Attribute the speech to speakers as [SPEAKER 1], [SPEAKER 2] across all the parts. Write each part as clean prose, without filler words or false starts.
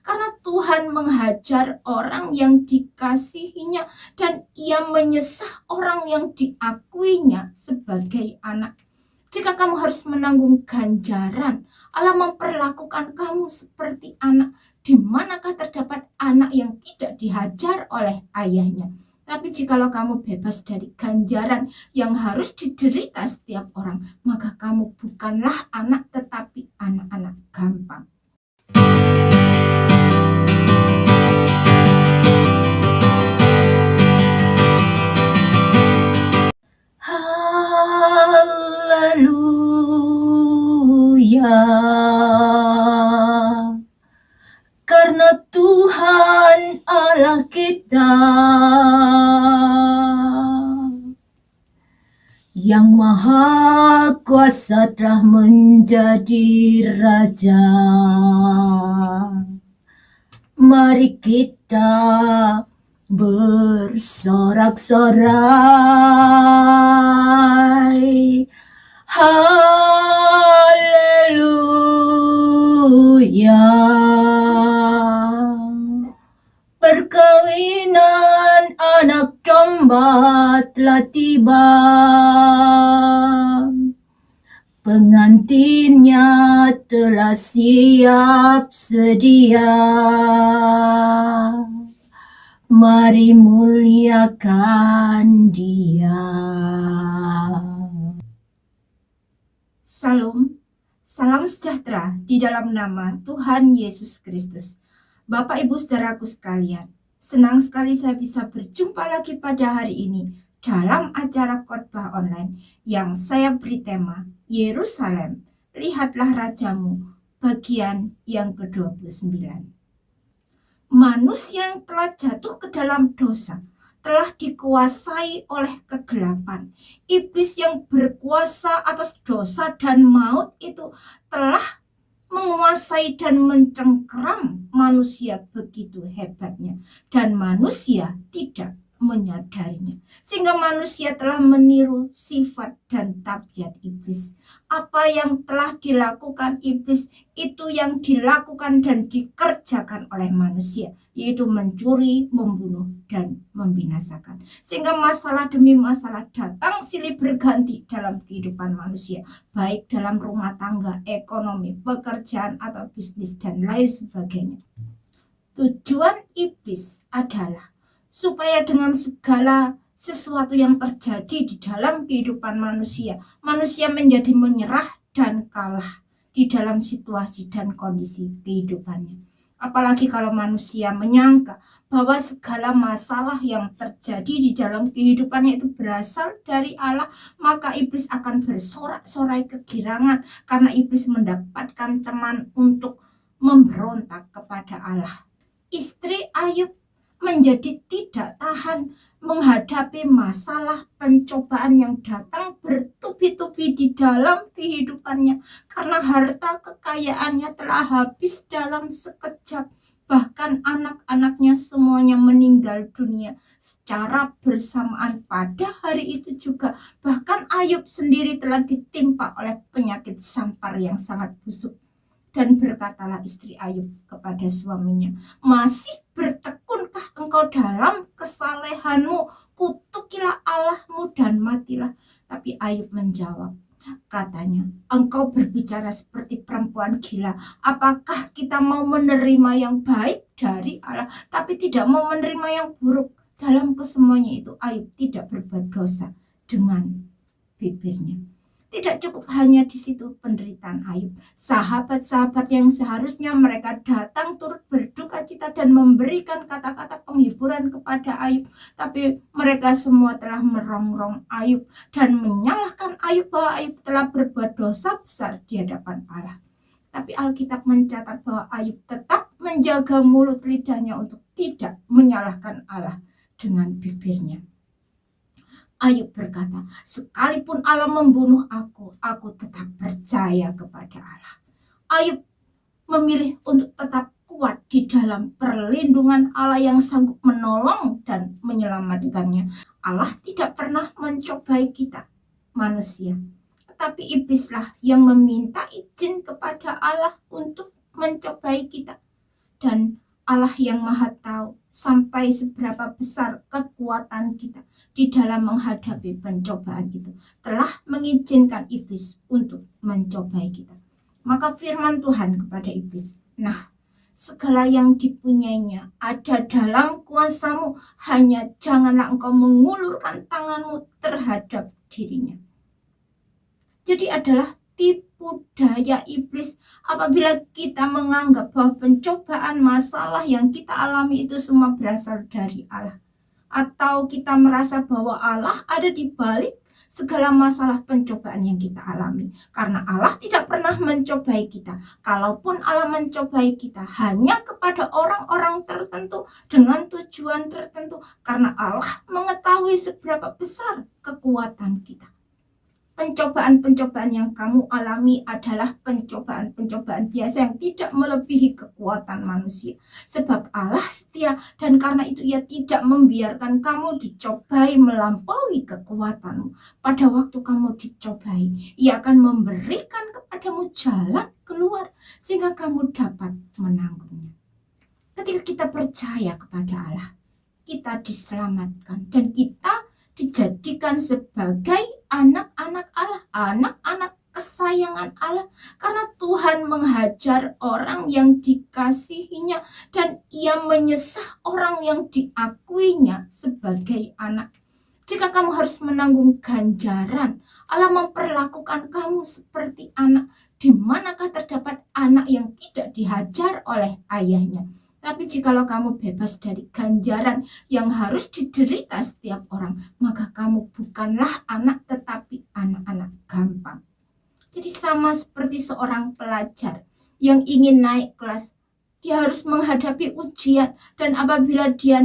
[SPEAKER 1] Karena Tuhan menghajar orang yang dikasihinya dan ia menyesah orang yang diakuinya sebagai anak. Jika kamu harus menanggung ganjaran, Allah memperlakukan kamu seperti anak. Di manakah terdapat anak yang tidak dihajar oleh ayahnya? Tapi jikalau kamu bebas dari ganjaran yang harus diderita setiap orang, maka kamu bukanlah anak tetapi anak-anak gampang. Haleluya. Karena Tuhan Allah kita yang maha kuasa telah menjadi raja. Mari kita bersorak-sorai. Haleluya. Perkawinan anak domba telah tiba. Pengantinnya telah siap sedia. Mari muliakan Dia. Salam, salam sejahtera di dalam nama Tuhan Yesus Kristus. Bapak Ibu saudaraku sekalian, senang sekali saya bisa berjumpa lagi pada hari ini dalam acara khotbah online yang saya beri tema Yerusalem, lihatlah rajamu, bagian yang ke-29. Manusia yang telah jatuh ke dalam dosa telah dikuasai oleh kegelapan. Iblis yang berkuasa atas dosa dan maut itu telah menguasai dan mencengkeram manusia begitu hebatnya, dan manusia tidak menyadarinya, sehingga manusia telah meniru sifat dan tabiat iblis. Apa yang telah dilakukan iblis itu yang dilakukan dan dikerjakan oleh manusia, yaitu mencuri, membunuh, dan membinasakan. Sehingga masalah demi masalah datang silih berganti dalam kehidupan manusia, baik dalam rumah tangga, ekonomi, pekerjaan, atau bisnis, dan lain sebagainya. Tujuan iblis adalah supaya dengan segala sesuatu yang terjadi di dalam kehidupan manusia, manusia menjadi menyerah dan kalah di dalam situasi dan kondisi kehidupannya. Apalagi kalau manusia menyangka bahwa segala masalah yang terjadi di dalam kehidupannya itu berasal dari Allah, maka iblis akan bersorak-sorai kegirangan karena iblis mendapatkan teman untuk memberontak kepada Allah. Istri Ayub menjadi tidak tahan menghadapi masalah pencobaan yang datang bertubi-tubi di dalam kehidupannya, karena harta kekayaannya telah habis dalam sekejap. Bahkan anak-anaknya semuanya meninggal dunia secara bersamaan pada hari itu juga. Bahkan Ayub sendiri telah ditimpa oleh penyakit sampar yang sangat busuk. Dan berkatalah istri Ayub kepada suaminya, masih bertekunkah engkau dalam kesalehanmu? Kutukilah Allahmu dan matilah. Tapi Ayub menjawab, katanya, engkau berbicara seperti perempuan gila. Apakah kita mau menerima yang baik dari Allah, tapi tidak mau menerima yang buruk? Dalam kesemuanya itu Ayub tidak berbuat dosa dengan bibirnya. Tidak cukup hanya di situ penderitaan Ayub. Sahabat-sahabat yang seharusnya mereka datang turut berduka cita dan memberikan kata-kata penghiburan kepada Ayub, tapi mereka semua telah merongrong Ayub dan menyalahkan Ayub bahwa Ayub telah berbuat dosa besar di hadapan Allah. Tapi Alkitab mencatat bahwa Ayub tetap menjaga mulut lidahnya untuk tidak menyalahkan Allah dengan bibirnya. Ayub berkata, sekalipun Allah membunuh aku tetap percaya kepada Allah. Ayub memilih untuk tetap kuat di dalam perlindungan Allah yang sanggup menolong dan menyelamatkannya. Allah tidak pernah mencobai kita, manusia. Tetapi iblislah yang meminta izin kepada Allah untuk mencobai kita. dan Allah yang Maha Tahu sampai seberapa besar kekuatan kita di dalam menghadapi pencobaan itu, telah mengizinkan iblis untuk mencobai kita. Maka firman Tuhan kepada iblis, nah, segala yang dipunyainya ada dalam kuasamu, hanya janganlah engkau mengulurkan tanganmu terhadap dirinya. Jadi adalah tipu daya iblis apabila kita menganggap bahwa pencobaan, masalah yang kita alami itu semua berasal dari Allah. Atau kita merasa bahwa Allah ada di balik segala masalah pencobaan yang kita alami. Karena Allah tidak pernah mencobai kita. Kalaupun Allah mencobai kita, hanya kepada orang-orang tertentu dengan tujuan tertentu. Karena Allah mengetahui seberapa besar kekuatan kita. Pencobaan-pencobaan yang kamu alami adalah pencobaan-pencobaan biasa yang tidak melebihi kekuatan manusia. Sebab Allah setia, dan karena itu Ia tidak membiarkan kamu dicobai melampaui kekuatanmu. Pada waktu kamu dicobai, Ia akan memberikan kepadamu jalan keluar sehingga kamu dapat menanggungnya. Ketika kita percaya kepada Allah, kita diselamatkan dan kita dijadikan sebagai anak-anak Allah, anak-anak kesayangan Allah, karena Tuhan menghajar orang yang dikasihinya dan Ia menyesah orang yang diakuinya sebagai anak. Jika kamu harus menanggung ganjaran, Allah memperlakukan kamu seperti anak. Di manakah terdapat anak yang tidak dihajar oleh ayahnya? Tapi jikalau kamu bebas dari ganjaran yang harus diderita setiap orang, maka kamu bukanlah anak tetapi anak-anak gampang. Jadi sama seperti seorang pelajar yang ingin naik kelas, dia harus menghadapi ujian, dan apabila dia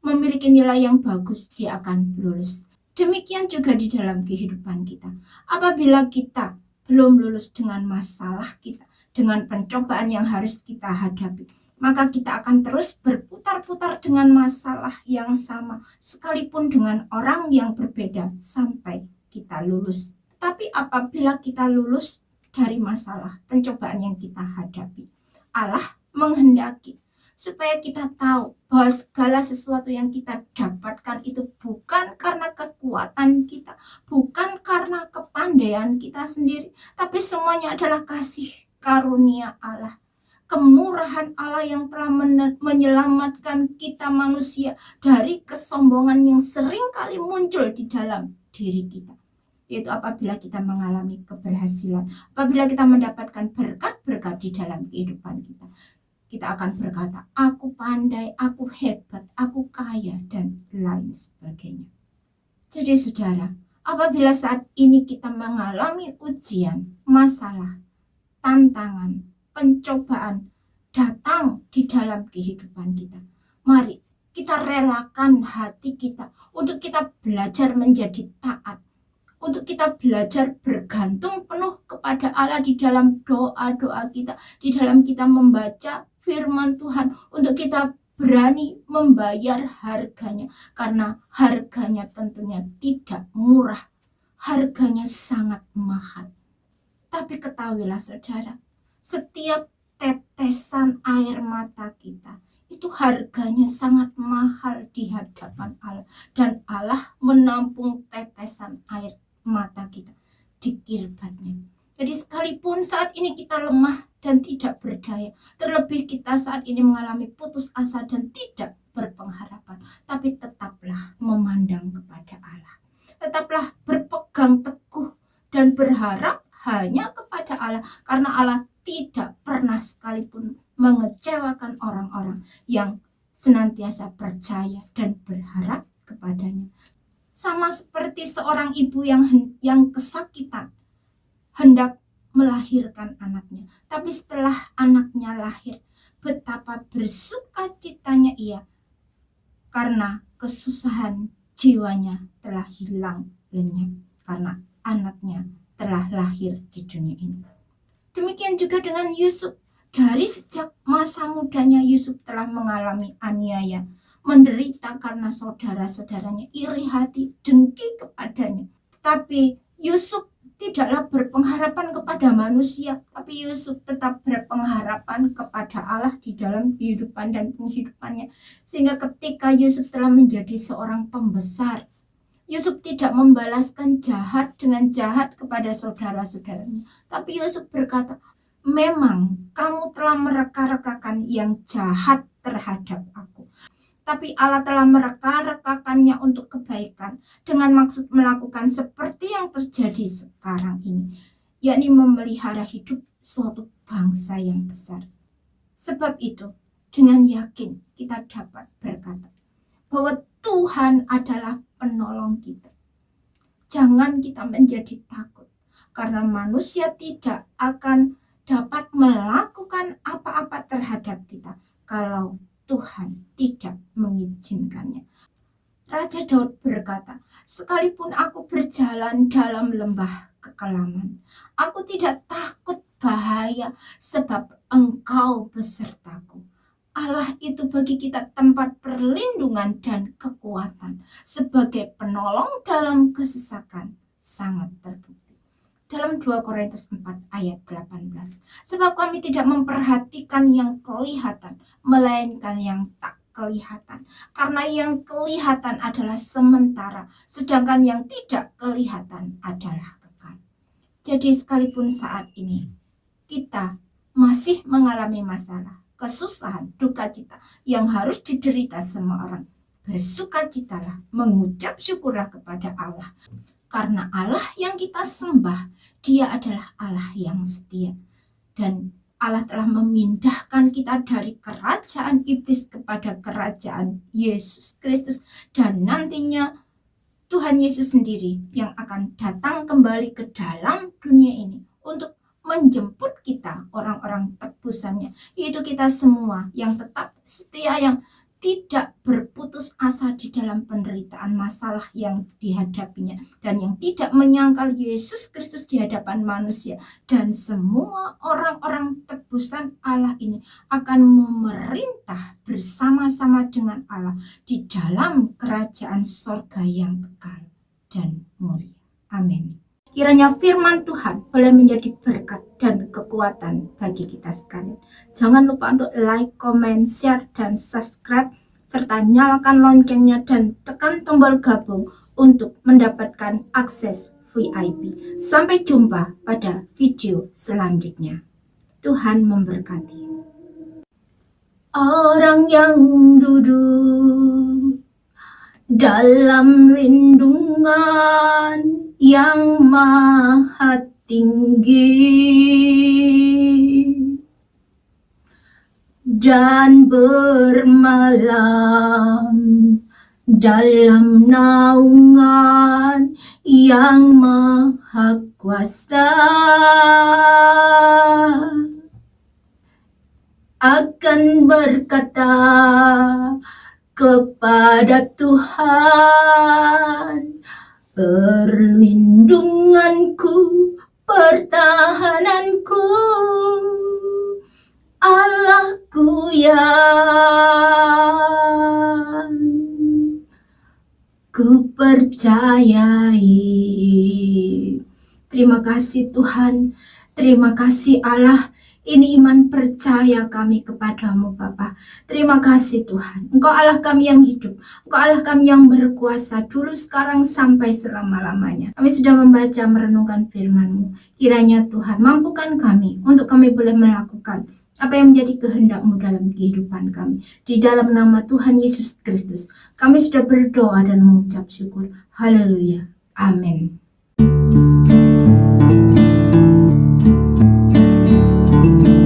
[SPEAKER 1] memiliki nilai yang bagus, dia akan lulus. Demikian juga di dalam kehidupan kita. Apabila kita belum lulus dengan masalah kita, dengan pencobaan yang harus kita hadapi, maka kita akan terus berputar-putar dengan masalah yang sama, sekalipun dengan orang yang berbeda sampai kita lulus. Tapi apabila kita lulus dari masalah pencobaan yang kita hadapi, Allah menghendaki supaya kita tahu bahwa segala sesuatu yang kita dapatkan itu bukan karena kekuatan kita, bukan karena kepandaian kita sendiri, tapi semuanya adalah kasih karunia Allah. Kemurahan Allah yang telah menyelamatkan kita manusia dari kesombongan yang sering kali muncul di dalam diri kita. Yaitu apabila kita mengalami keberhasilan, apabila kita mendapatkan berkat-berkat di dalam kehidupan kita, kita akan berkata, aku pandai, aku hebat, aku kaya, dan lain sebagainya. Jadi saudara, apabila saat ini kita mengalami ujian, masalah, tantangan, pencobaan datang di dalam kehidupan kita, mari kita relakan hati kita untuk kita belajar menjadi taat, untuk kita belajar bergantung penuh kepada Allah di dalam doa-doa kita, di dalam kita membaca firman Tuhan, untuk kita berani membayar harganya, karena harganya tentunya tidak murah, harganya sangat mahal. Tapi ketahuilah saudara, setiap tetesan air mata kita itu harganya sangat mahal di hadapan Allah, dan Allah menampung tetesan air mata kita di kirbatnya. Jadi sekalipun saat ini kita lemah dan tidak berdaya, terlebih kita saat ini mengalami putus asa dan tidak berpengharapan, tapi tetaplah memandang kepada Allah, tetaplah berpegang teguh dan berharap hanya kepada Allah, karena Allah tidak pernah sekalipun mengecewakan orang-orang yang senantiasa percaya dan berharap kepadanya. Sama seperti seorang ibu yang kesakitan hendak melahirkan anaknya, tapi setelah anaknya lahir, betapa bersukacitanya ia karena kesusahan jiwanya telah hilang lenyap karena anaknya telah lahir di dunia ini. Demikian juga dengan Yusuf. Dari sejak masa mudanya Yusuf telah mengalami aniaya, menderita karena saudara-saudaranya iri hati, dengki kepadanya. Tapi Yusuf tidaklah berpengharapan kepada manusia, tapi Yusuf tetap berpengharapan kepada Allah di dalam kehidupan dan penghidupannya. Sehingga ketika Yusuf telah menjadi seorang pembesar, Yusuf tidak membalaskan jahat dengan jahat kepada saudara-saudaranya. Tapi Yusuf berkata, memang kamu telah mereka-rekakan yang jahat terhadap aku, tapi Allah telah mereka-rekakannya untuk kebaikan dengan maksud melakukan seperti yang terjadi sekarang ini, yakni memelihara hidup suatu bangsa yang besar. Sebab itu, dengan yakin kita dapat berkata bahwa Tuhan adalah penolong kita. Jangan kita menjadi takut, karena manusia tidak akan dapat melakukan apa-apa terhadap kita kalau Tuhan tidak mengizinkannya. Raja Daud berkata, sekalipun aku berjalan dalam lembah kekelaman, aku tidak takut bahaya sebab Engkau besertaku. Allah itu bagi kita tempat perlindungan dan kekuatan. Sebagai penolong dalam kesesakan sangat terbukti. Dalam 2 Korintus 4 ayat 18. Sebab kami tidak memperhatikan yang kelihatan, melainkan yang tak kelihatan. Karena yang kelihatan adalah sementara, sedangkan yang tidak kelihatan adalah kekal. Jadi sekalipun saat ini kita masih mengalami masalah, kesusahan, duka cita yang harus diderita semua orang, bersukacitalah, mengucap syukurlah kepada Allah. Karena Allah yang kita sembah, Dia adalah Allah yang setia. Dan Allah telah memindahkan kita dari kerajaan iblis kepada kerajaan Yesus Kristus. Dan nantinya Tuhan Yesus sendiri yang akan datang kembali ke dalam dunia ini untuk menjemput kita, orang-orang tebusannya, yaitu kita semua yang tetap setia, yang tidak berputus asa di dalam penderitaan masalah yang dihadapinya, dan yang tidak menyangkal Yesus Kristus di hadapan manusia. Dan semua orang-orang tebusan Allah ini akan memerintah bersama-sama dengan Allah di dalam kerajaan sorga yang kekal dan mulia. Amin. Kiranya firman Tuhan boleh menjadi berkat dan kekuatan bagi kita sekalian. Jangan lupa untuk like, comment, share, dan subscribe, serta nyalakan loncengnya dan tekan tombol gabung untuk mendapatkan akses VIP. Sampai jumpa pada video selanjutnya. Tuhan memberkati. Orang yang duduk dalam lindungan yang maha tinggi dan bermalam dalam naungan yang maha kuasa, akan berkata kepada Tuhan, perlindunganku, pertahananku, Allahku yang ku percayai. Terima kasih Tuhan, terima kasih Allah. Ini iman percaya kami kepadamu Bapa. Terima kasih Tuhan. Engkau Allah kami yang hidup. Engkau Allah kami yang berkuasa dulu, sekarang, sampai selama-lamanya. Kami sudah membaca, merenungkan firman-Mu. Kiranya Tuhan mampukan kami untuk kami boleh melakukan apa yang menjadi kehendak-Mu dalam kehidupan kami. Di dalam nama Tuhan Yesus Kristus, kami sudah berdoa dan mengucap syukur. Haleluya. Amin.